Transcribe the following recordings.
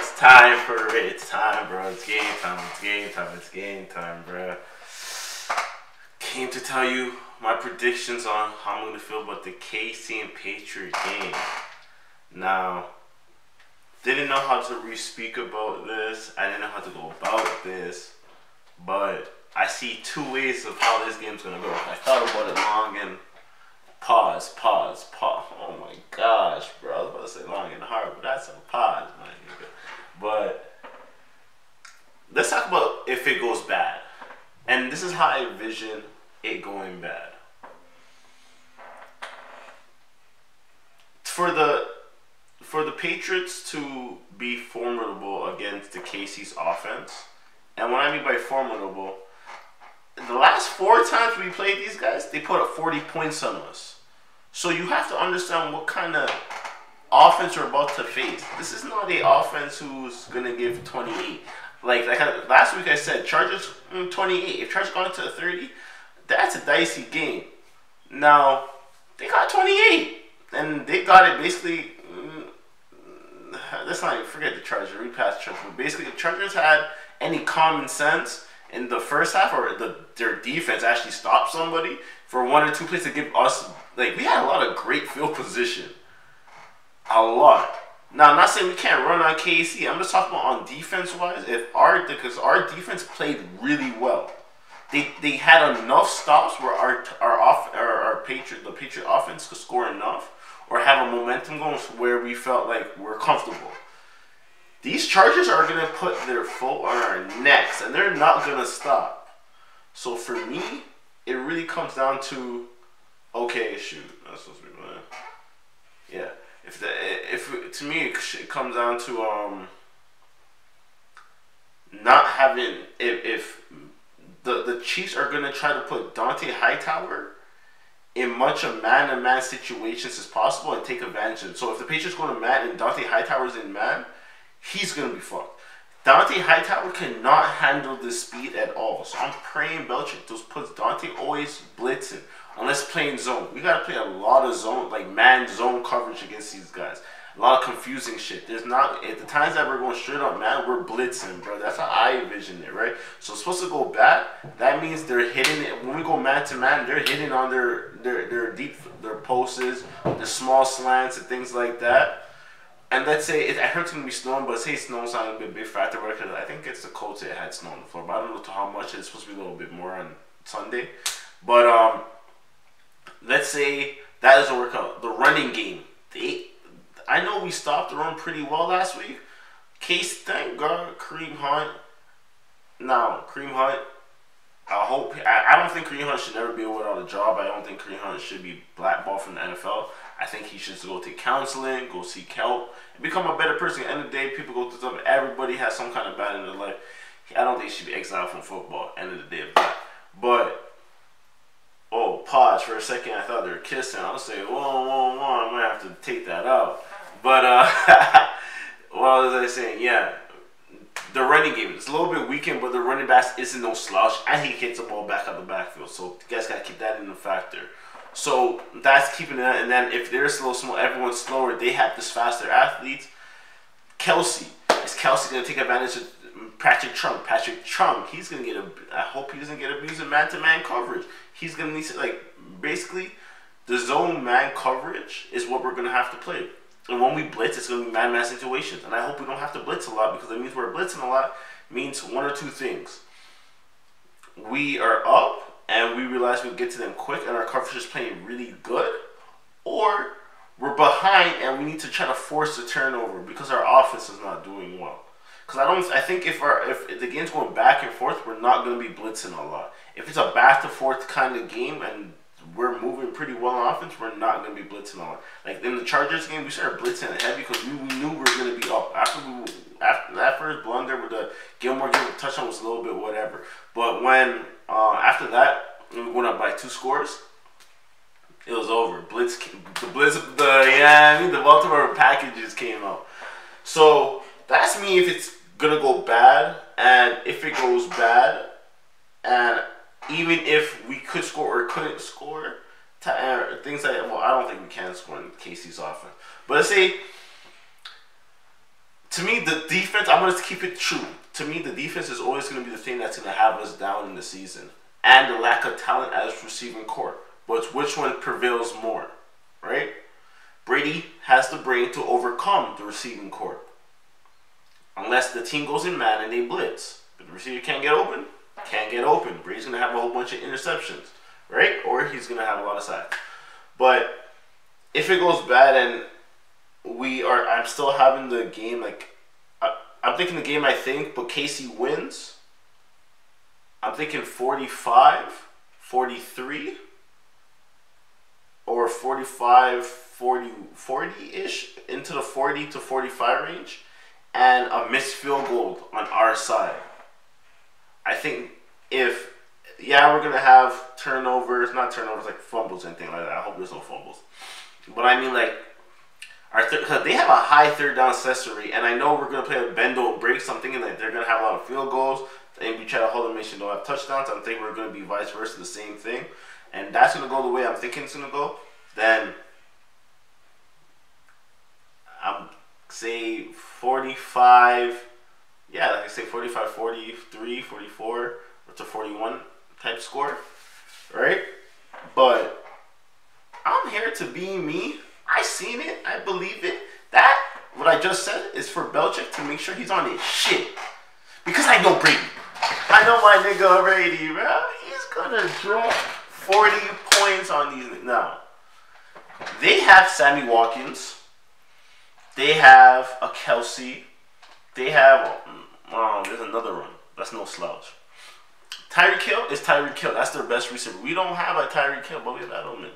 It's time for it. It's time, bro. It's game time. It's game time. It's game time, bro. Came to tell you my predictions on how I'm going to feel about the KC and Patriots game. Now, didn't know how to speak about this. I didn't know how to go about this. But I see two ways of how this game's going to go. I thought about it long and pause. Oh my gosh, bro. I was about to say long and hard, but that's a pause, man. But let's talk about if it goes bad. And this is how I envision it going bad. For the Patriots to be formidable against the KC's offense, and what I mean by formidable, the last 4 times we played these guys, they put up 40 points on us. So you have to understand what kind of offense you're about to face. This is not an offense who's going to give 28. Like last week I said, Chargers 28. If Chargers gone into a 30, that's a dicey game. Now, they got 28. And they got it basically, let's not even forget the Chargers. We passed the Chargers. But basically, the Chargers had any common sense in the first half, or their defense actually stopped somebody for 1 or 2 plays to give us, like, we had a lot of great field position. A lot. Now, I'm not saying we can't run on KC. I'm just talking about on defense-wise. Because our defense played really well. They had enough stops where the Patriot offense could score enough or have a momentum going where we felt like we're comfortable. These Chargers are going to put their foot on our necks, and they're not going to stop. So for me, it really comes down to, okay, shoot, that's supposed to be mine. Yeah. To me, it comes down to not having, if the Chiefs are going to try to put Dante Hightower in much of man-to-man situations as possible and take advantage of it. So if the Patriots go to man and Dante Hightower's in man, he's going to be fucked. Dante Hightower cannot handle the speed at all. So I'm praying Belichick just puts Dante always blitzing. Unless playing zone. We got to play a lot of zone, like man zone coverage against these guys. A lot of confusing shit. There's not, at the times that we're going straight up man, we're blitzing, bro. That's how I envision it, right? So it's supposed to go bad. That means they're hitting it. When we go man to man, they're hitting on their posts, the small slants and things like that. And let's say, I heard it's going to be snowing, but say snow's not going to be a big factor. Because I think it's the Colts that had snow on the floor. But I don't know how much. It's supposed to be a little bit more on Sunday. But, let's say that doesn't work out. The running game. I know we stopped the run pretty well last week. Case, thank God, Kareem Hunt. Now, Kareem Hunt, I don't think Kareem Hunt should never be without a job. I don't think Kareem Hunt should be blackballed from the NFL. I think he should go take counseling, go seek help, and become a better person. At the end of the day, people go through stuff. Everybody has some kind of bad in their life. I don't think he should be exiled from football at the end of the day of that. But, oh, pause for a second. I thought they were kissing. I was saying, whoa, I might have to take that out. But, what was I saying? Yeah, the running game is a little bit weakened, but the running back isn't no slouch, and he gets the ball back out the backfield. So, you guys got to keep that in the factor. So, that's keeping that. And then, if they're small, everyone's slower, they have this faster athletes. Kelsey. Is Kelsey going to take advantage of Patrick Chung, he's going to get I hope he doesn't get abused in man-to-man coverage. He's going to need to, like, basically, the zone man coverage is what we're going to have to play. And when we blitz, it's going to be man-to-man situations. And I hope we don't have to blitz a lot, because it means we're blitzing a lot. Means 1 or 2 things. We are up, and we realize we'll get to them quick, and our coverage is playing really good. Or we're behind, and we need to try to force the turnover, because our offense is not doing well. Because I think if the game's going back and forth, we're not going to be blitzing a lot. If it's a back to forth kind of game and we're moving pretty well on offense, we're not going to be blitzing a lot. Like in the Chargers game, we started blitzing heavy because we knew we were going to be up. After that first blunder with the Gilmore getting the touchdown was a little bit whatever. But when after that, we went up by 2 scores. It was over. The Baltimore packages came out. So that's me if it's gonna go bad, and if it goes bad, and even if we could score or couldn't score, things like, well, I don't think we can score in KC's offense. But let's say To me, the defense, I'm going to keep it true. To me, the defense is always going to be the thing that's going to have us down in the season. And the lack of talent as receiving core. But it's which one prevails more, right? Brady has the brain to overcome the receiving core. Unless the team goes in man and they blitz. But the receiver can't get open. Brady's going to have a whole bunch of interceptions, right? Or he's going to have a lot of sacks. But if it goes bad and I'm still having the game, like, I'm thinking the game but KC wins. I'm thinking 45, 43, or 45, 40, 40-ish, into the 40 to 45 range, and a missed field goal on our side. I think we're going to have turnovers, not turnovers, like fumbles and things like that. I hope there's no fumbles. But I mean, like, they have a high third down success rate, and I know we're going to play a bend don't break, so I'm thinking that they're going to have a lot of field goals, and we try to hold them, make sure they don't have touchdowns. I'm thinking we're going to be vice versa, the same thing, and that's going to go the way I'm thinking it's going to go. Then I'm say 45, yeah, like I say 45, 43, 44, or to 41 type score, right? But I'm here to be me. I seen it. I believe it. That, what I just said, is for Belichick to make sure he's on his shit. Because I know Brady. I know my nigga Brady, bro. He's gonna drop 40 points on these. Now, they have Sammy Watkins. They have a Kelsey. They have, there's another one. That's no slouch. Tyreek Hill is Tyreek Hill. That's their best receiver. We don't have a Tyreek Hill, but we have Edelman.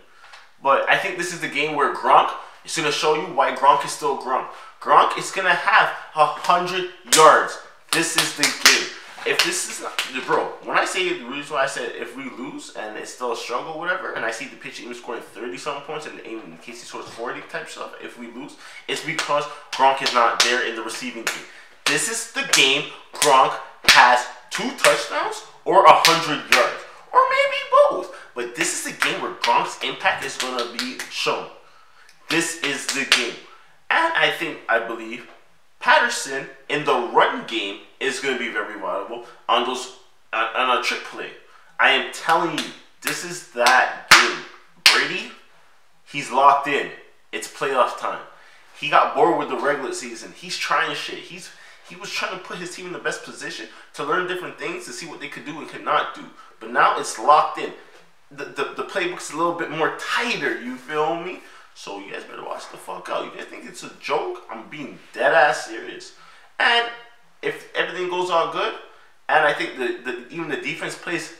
But I think this is the game where Gronk is going to show you why Gronk is still Gronk. Gronk is going to have 100 yards. This is the game. If this is not, bro, when I say the reason why I said if we lose and it's still a struggle or whatever, and I see the pitcher even scoring 30-something points and in case he scores 40 type stuff, if we lose, it's because Gronk is not there in the receiving team. This is the game Gronk has 2 touchdowns or 100 yards. Or maybe both. But this is the game where Gronk's impact is going to be shown. This is the game. And I believe Patterson in the run game is going to be very valuable on a trick play. I am telling you, this is that game. Brady, he's locked in. It's playoff time. He got bored with the regular season. He's trying shit. He was trying to put his team in the best position to learn different things, to see what they could do and could not do. But now it's locked in. The playbook's a little bit more tighter, you feel me? So you guys better watch the fuck out. You guys think it's a joke? I'm being dead ass serious. And if everything goes all good, and I think even the defense plays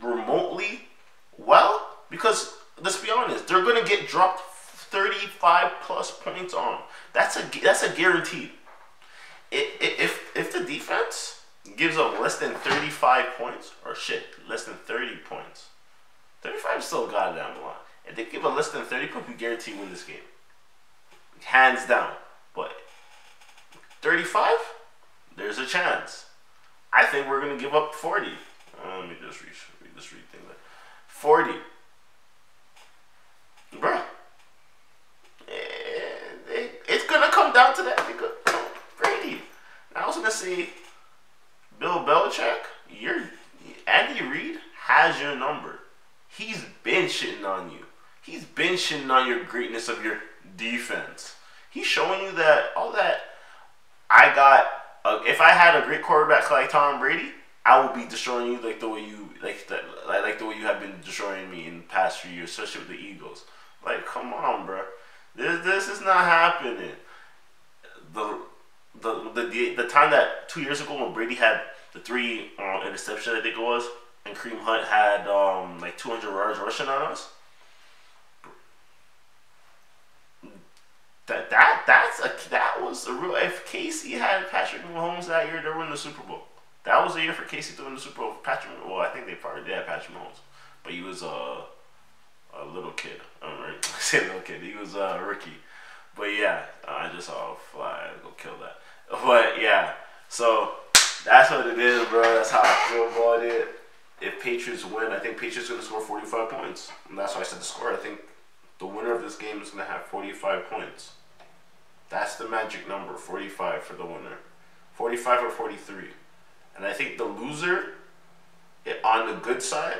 remotely well, because let's be honest, they're gonna get dropped 35 plus points on. That's a guarantee. If the defense gives up less than 35 points, or less than 30 points, 35 is still goddamn a lot. If they give up less than 30 points, we guarantee win this game. Hands down. But 35, there's a chance. I think we're going to give up 40. Let me just read things like 40. Bruh. It's going to come down to that because Brady. I was going to say, Bill Belichick, Andy Reid has your number. He's been shitting on you. He's been shitting on your greatness of your defense. He's showing you that all that I got. If I had a great quarterback like Tom Brady, I would be destroying you like the way you the way you have been destroying me in the past few years, especially with the Eagles. Like, come on, bro. This is not happening. The time that 2 years ago when Brady had the 3 interceptions, I think it was, and Kareem Hunt had like 200 yards rushing on us. That was a real. If Casey had Patrick Mahomes that year, they were in the Super Bowl. That was the year for Casey to win the Super Bowl. Well, I think they probably did have Patrick Mahomes, but he was a little kid. I'm right. I say little kid. He was a rookie. But yeah, I just saw a fly. Go kill that. But yeah, so that's what it is, bro. That's how I feel about it. If Patriots win, I think Patriots are going to score 45 points. And that's why I said the score. I think the winner of this game is going to have 45 points. That's the magic number, 45 for the winner. 45 or 43. And I think the loser, on the good side,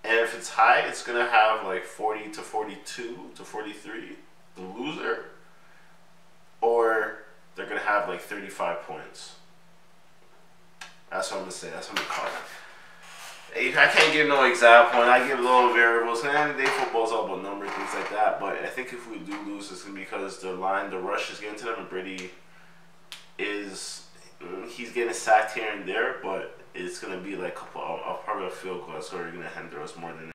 and if it's high, it's going to have like 40 to 42 to 43, the loser. Or they're going to have like 35 points. That's what I'm going to say. That's what I'm going to call it. I can't give no exact point. I give little variables. And at the end of the day, football's all about numbers, things like that. But I think if we do lose, it's going to be because the rush is getting to them. And Brady he's getting sacked here and there. But it's going to be like probably a field goal. That's where you're going to hinder us more than